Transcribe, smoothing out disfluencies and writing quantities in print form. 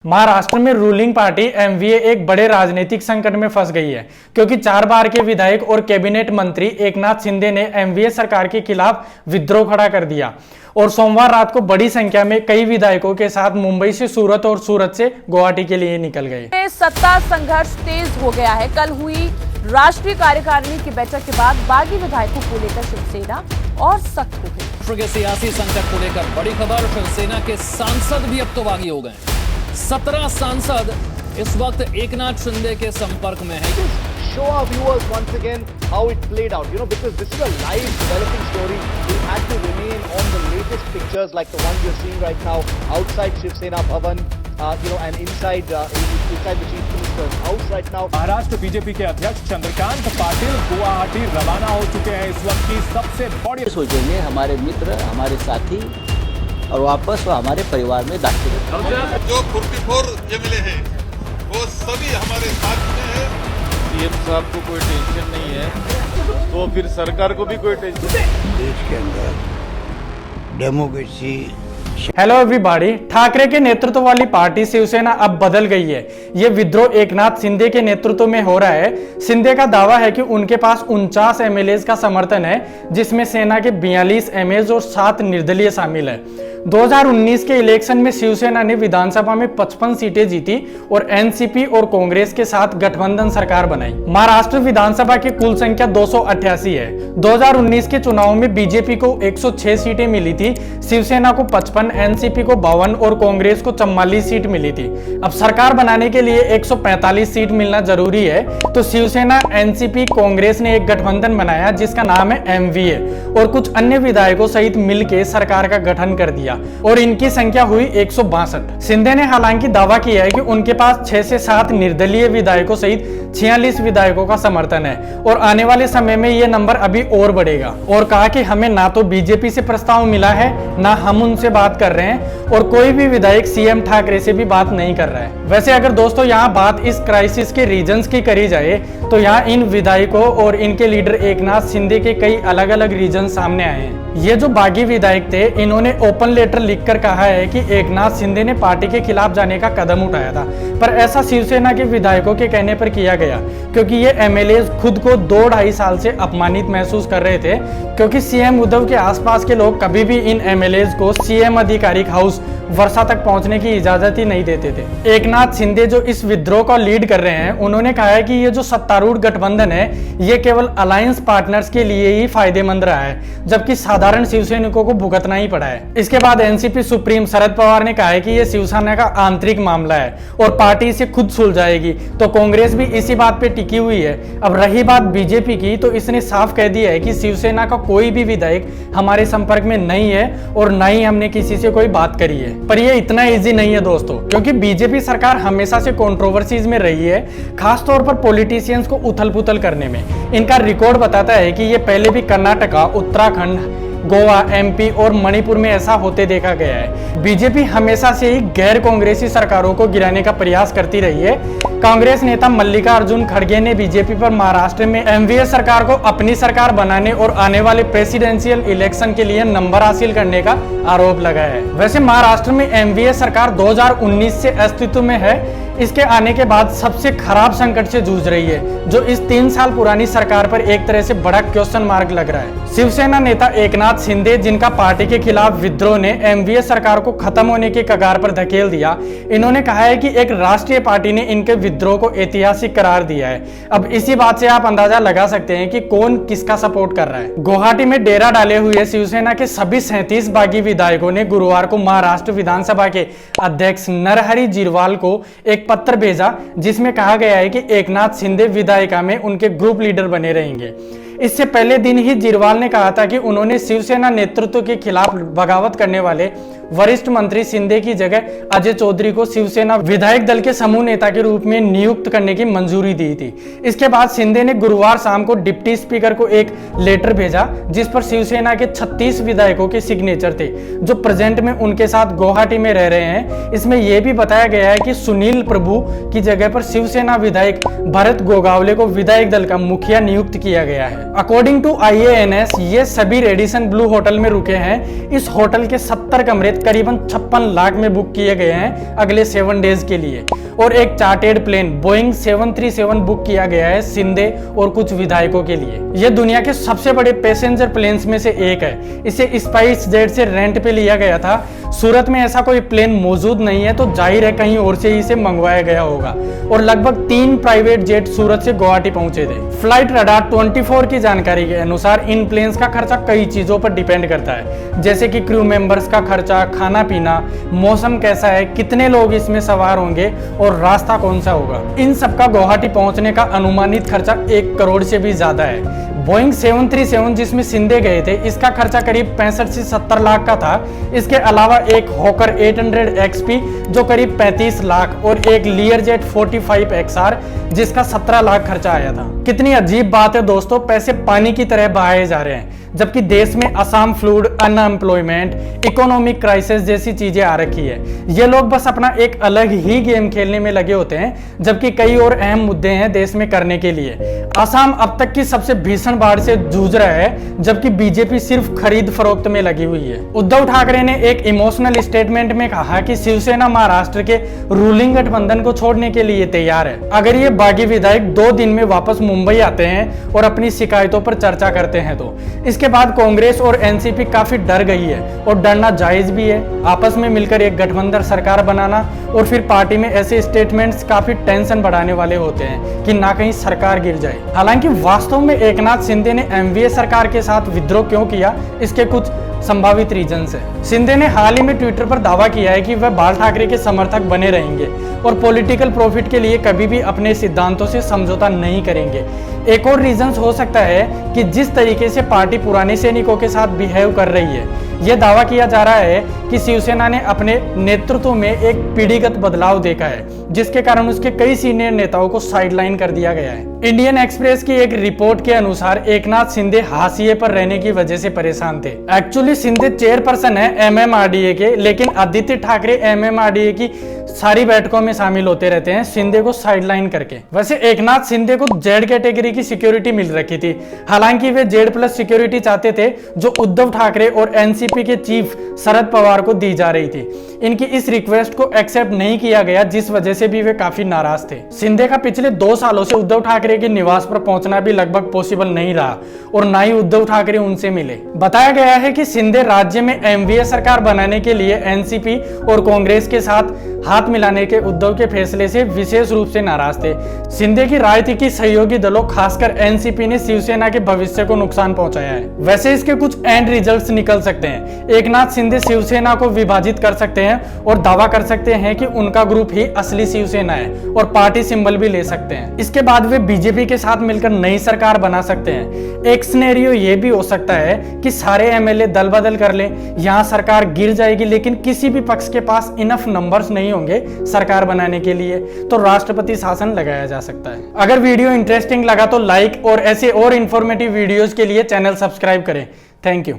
महाराष्ट्र में ruling party MVA एक बड़े राजनीतिक संकट में फंस गई है क्योंकि 4 बार के विधायक और कैबिनेट मंत्री एकनाथ शिंदे ने एमवीए सरकार के खिलाफ विद्रोह खड़ा कर दिया और सोमवार रात को बड़ी संख्या में कई विधायकों के साथ मुंबई से सूरत और सूरत से गुवाहाटी के लिए निकल गए। सत्ता संघर्ष तेज हो गया है। कल हुई राष्ट्रीय कार्यकारिणी की बैठक के बाद बागी विधायकों को लेकर शिवसेना और सख्त हो गई। राष्ट्र के सियासी संकट को लेकर बड़ी खबर, शिवसेना के सांसद भी अब तो बागी हो गए। 17 सांसद इस वक्त एकनाथ शिंदे के संपर्क में हैं। Show our viewers once again how it played out, because this is a live developing story. We had to remain on the latest pictures like the one you're seeing right now outside Shiv Sena Bhavan, and inside the Chief Minister's house right now. Maharashtra BJP के अध्यक्ष चंद्रकांत पाटिल गुवाहाटी रवाना हो चुके हैं। इस वक्त की सबसे बड़ी सोचेंगे हमारे मित्र, हमारे साथी और वापस वो हमारे परिवार में दाखिल होंगे। जो फुर्तीखोर एमएलए हैं वो सभी हमारे साथ में है। सीएम साहब को कोई टेंशन नहीं है तो फिर सरकार को भी कोई टेंशन नहीं। देश के अंदर डेमोक्रेसी। हेलो एवरीबॉडी, ठाकरे के नेतृत्व वाली पार्टी शिवसेना अब बदल गई है। ये विद्रोह एकनाथ शिंदे के नेतृत्व में हो रहा है। शिंदे का दावा है कि उनके पास 49 एमएलए का समर्थन है, जिसमें सेना के 42 एमएलए और 7 निर्दलीय शामिल है। 2019 के इलेक्शन में शिवसेना ने विधानसभा में 55 सीटें जीती और एनसीपी और कांग्रेस के साथ गठबंधन सरकार बनाई। महाराष्ट्र विधानसभा की कुल संख्या 288 है। 2019 के चुनाव में बीजेपी को 106 सीटें मिली थी, शिवसेना को 55, एनसीपी को 52 और कांग्रेस को 44 सीट मिली थी। अब सरकार बनाने के लिए 145 सीट मिलना जरूरी है, तो शिवसेना, एनसीपी, कांग्रेस ने एक गठबंधन बनाया जिसका नाम है एमवीए और कुछ अन्य विधायकों सहित मिलकर सरकार का गठन कर दिया और इनकी संख्या हुई 162। शिंदे ने हालांकि दावा किया है कि उनके पास 6 से 7 निर्दलीय विधायकों सहित 46 विधायकों का समर्थन है और आने वाले समय में यह नंबर अभी और बढ़ेगा। और कहा कि हमें ना तो बीजेपी से प्रस्ताव मिला है, ना हम उनसे बात कर रहे हैं और कोई भी विधायक सीएम ठाकरे से भी बात नहीं कर रहा है। वैसे अगर दोस्तों यहाँ बात इस क्राइसिस के रीजंस की करी जाए तो यहाँ इन विधायकों और इनके लीडर एकनाथ शिंदे के कई अलग अलग रीजन सामने आए हैं। ये जो बागी विधायक थे, इन्होंने ओपन लेटर लिखकर कहा है कि एकनाथ शिंदे ने पार्टी के खिलाफ जाने का कदम उठाया था, पर ऐसा शिवसेना के विधायकों के कहने पर किया गया क्योंकि ये एमएलए खुद को 2-2.5 साल से अपमानित महसूस कर रहे थे, क्योंकि सीएम उद्धव के आसपास के लोग कभी भी इन एमएलए को सीएम आधिकारिक हाउस वर्षा तक पहुंचने की इजाजत ही नहीं देते थे। एकनाथ शिंदे जो इस विद्रोह को लीड कर रहे हैं, उन्होंने कहा है कि ये जो सत्तारूढ़ गठबंधन है ये केवल अलायंस पार्टनर्स के लिए ही फायदेमंद रहा है, जबकि साधारण शिवसैनिकों को भुगतना ही पड़ा है। इसके बाद एनसीपी सुप्रीम शरद पवार ने कहा है कि ये शिवसेना का आंतरिक मामला है और पार्टी इसे खुद सुलझाएगी, तो कांग्रेस भी इसी बात पे टिकी हुई है। अब रही बात बीजेपी की, तो इसने साफ कह दिया है कि शिवसेना का कोई भी विधायक हमारे संपर्क में नहीं है और न ही हमने किसी से कोई बात करी है। पर ये इतना इजी नहीं है दोस्तों, क्योंकि बीजेपी सरकार हमेशा से कंट्रोवर्सीज में रही है, खासतौर पर पॉलिटिशियंस को उथल पुथल करने में। इनका रिकॉर्ड बताता है कि ये पहले भी कर्नाटका, उत्तराखंड, गोवा, एमपी और मणिपुर में ऐसा होते देखा गया है। बीजेपी हमेशा से ही गैर कांग्रेसी सरकारों को गिराने का प्रयास करती रही है। कांग्रेस नेता मल्लिकार्जुन खड़गे ने बीजेपी पर महाराष्ट्र में एमवीए सरकार को अपनी सरकार बनाने और आने वाले प्रेसिडेंशियल इलेक्शन के लिए नंबर हासिल करने का आरोप लगाया है। वैसे महाराष्ट्र में एमवीए सरकार 2019 से अस्तित्व में है। इसके आने के बाद सबसे खराब संकट से जूझ रही है, जो इस 3 साल पुरानी सरकार पर एक तरह से बड़ा क्वेश्चन मार्क लग रहा है। शिवसेना नेता एकनाथ शिंदे, जिनका पार्टी के खिलाफ विद्रोह ने एमवीए सरकार को खत्म होने के कगार पर धकेल दिया, इन्होंने कहा है कि एक राष्ट्रीय पार्टी ने इनके विद्रोह को ऐतिहासिक करार दिया है। अब इसी बात से आप अंदाजा लगा सकते हैं कि कौन किसका सपोर्ट कर रहा है। गुवाहाटी में डेरा डाले हुए शिवसेना के सभी 37 बागी विधायकों ने गुरुवार को महाराष्ट्र विधानसभा के अध्यक्ष नरहरी जिरवाल को एक पत्र भेजा, जिसमें कहा गया है कि एकनाथ शिंदे विधायिका में उनके ग्रुप लीडर बने रहेंगे। इससे पहले दिन ही जिरवाल ने कहा था कि उन्होंने शिवसेना नेतृत्व के खिलाफ बगावत करने वाले वरिष्ठ मंत्री शिंदे की जगह अजय चौधरी को शिवसेना विधायक दल के समूह नेता के रूप में नियुक्त करने की मंजूरी दी थी। इसके बाद शिंदे ने गुरुवार शाम को डिप्टी स्पीकर को एक लेटर भेजा, जिस पर शिवसेना के 36 विधायकों के सिग्नेचर थे, जो प्रेजेंट में उनके साथ गुवाहाटी में रह रहे हैं। इसमें यह भी बताया गया है कि सुनील प्रभु की जगह पर शिवसेना विधायक भरत गोगावले को विधायक दल का मुखिया नियुक्त किया गया है। अकॉर्डिंग टू IANS, ये सभी रेडिसन ब्लू होटल में रुके हैं। इस होटल के 70 कमरे फ्लाइट करीबन 56 लाख में बुक किए गए हैं अगले 7 डेज के लिए, और एक चार्टेड प्लेन बोइंग 737 बुक किया गया है शिंदे और कुछ विधायकों के लिए। यह दुनिया के सबसे बड़े पैसेंजर प्लेन्स में से एक है। इसे स्पाइस जेट से रेंट पे लिया गया था। सूरत में ऐसा कोई प्लेन मौजूद नहीं है, तो जाहिर है कहीं और से ही इसे मंगवाया गया होगा, और लगभग 3 प्राइवेट जेट सूरत से गुवाहाटी पहुंचे थे। फ्लाइट रडार 24 की जानकारी के अनुसार इन प्लेन्स का खर्चा कई चीजों पर डिपेंड करता है, जैसे कि क्रू मेंबर्स का खर्चा, खाना पीना, मौसम कैसा है, कितने लोग इसमें सवार होंगे और रास्ता कौन सा होगा। इन सब का गुवाहाटी पहुंचने का अनुमानित खर्चा 1 करोड़ से भी ज्यादा है। बोइंग 737 जिसमें शिंदे गए थे, इसका खर्चा करीब 65 से 70 लाख का था। इसके अलावा एक हॉकर 800 XP जो करीब 35 लाख और एक लियरजेट 45 XR जिसका 17 लाख खर्चा आया था। कितनी अजीब बात है दोस्तों, पैसे पानी की तरह बहाए जा रहे हैं, जबकि देश में Assam fluid, unemployment, economic crisis जैसी चीजें आ रखी है। ये लोग बस अपना एक अलग ही गेम खेलने में लगे होते हैं, जबकि कई और अहम मुद्दे हैं देश में करने के लिए। असम अब तक की सबसे भीषण बाढ़ से जूझ रहा है, जबकि बीजेपी सिर्फ खरीद फरोख्त में लगी हुई है। उद्धव ठाकरे ने एक इमोशनल स्टेटमेंट में कहा कि शिवसेना महाराष्ट्र के रूलिंग गठबंधन को छोड़ने के लिए तैयार है, अगर ये बागी विधायक 2 दिन में वापस मुंबई आते हैं और अपनी शिकायतों पर चर्चा करते हैं तो। इसके बाद कांग्रेस और एनसीपी काफी डर गई है, और डरना जायज भी है। आपस में मिलकर एक गठबंधन सरकार बनाना और फिर पार्टी में ऐसे स्टेटमेंट्स काफी टेंशन बढ़ाने वाले होते हैं कि ना कहीं सरकार गिर जाए। हालांकि वास्तव में एकनाथ शिंदे ने एमवीए सरकार के साथ विद्रोह क्यों किया, इसके कुछ संभावित रीजंस है। शिंदे ने हाल ही में ट्विटर पर दावा किया है कि वह बाल ठाकरे के समर्थक बने रहेंगे और पॉलिटिकल प्रॉफिट के लिए कभी भी अपने सिद्धांतों से समझौता नहीं करेंगे। एक और रीजंस हो सकता है कि जिस तरीके से पार्टी पुराने सैनिकों के साथ बिहेव कर रही है। यह दावा किया जा रहा है कि शिवसेना ने अपने नेतृत्व में एक पीढ़ीगत बदलाव देखा है, जिसके कारण उसके कई सीनियर नेताओं को साइडलाइन कर दिया गया है। इंडियन एक्सप्रेस की एक रिपोर्ट के अनुसार एकनाथ शिंदे हाशिए पर रहने की वजह से परेशान थे। एक्चुअली शिंदे चेयरपर्सन है एमएमआरडीए के, लेकिन आदित्य ठाकरे एमएमआरडीए की सारी बैठकों में शामिल होते रहते हैं शिंदे को साइडलाइन करके। वैसे एकनाथ शिंदे को जेड कैटेगरी की सिक्योरिटी मिल रखी थी, हालांकि वे जेड प्लस सिक्योरिटी चाहते थे जो उद्धव ठाकरे और एनसीपी के चीफ शरद पवार को दी जा रही थी। इनकी इस रिक्वेस्ट को एक्सेप्ट नहीं किया गया, जिस वजह से भी वे काफी नाराज थे। शिंदे का पिछले 2 सालों से उद्धव ठाकरे के निवास पर पहुंचना भी लगभग पॉसिबल नहीं रहा, और ना ही उद्धव ठाकरे उनसे मिले। बताया गया है कि शिंदे राज्य में एमवीए सरकार बनाने के लिए एनसीपी और कांग्रेस के साथ हाथ मिलाने के उद्धव के फैसले से विशेष रूप से नाराज थे। शिंदे की राय थी कि सहयोगी दलों खासकर एनसीपी ने शिवसेना के भविष्य को नुकसान पहुंचाया है। वैसे इसके कुछ एंड रिजल्ट्स निकल सकते हैं। एकनाथ शिंदे शिवसेना को विभाजित कर सकते हैं और दावा कर सकते हैं कि उनका ग्रुप ही असली शिवसेना है, और पार्टी सिंबल भी ले सकते हैं। इसके बाद वे बीजेपी के साथ मिलकर नई सरकार बना सकते हैं। एक सिनेरियो ये भी हो सकता है कि सारे एमएलए दल बदल कर लें, यहाँ सरकार गिर जाएगी, लेकिन किसी भी पक्ष के पास इनफ नंबर्स नहीं होंगे सरकार बनाने के लिए, तो राष्ट्रपति शासन लगाया जा सकता है। अगर वीडियो इंटरेस्टिंग लगा तो लाइक, और ऐसे और इंफॉर्मेटिव वीडियोस के लिए चैनल सब्सक्राइब करें। Thank you.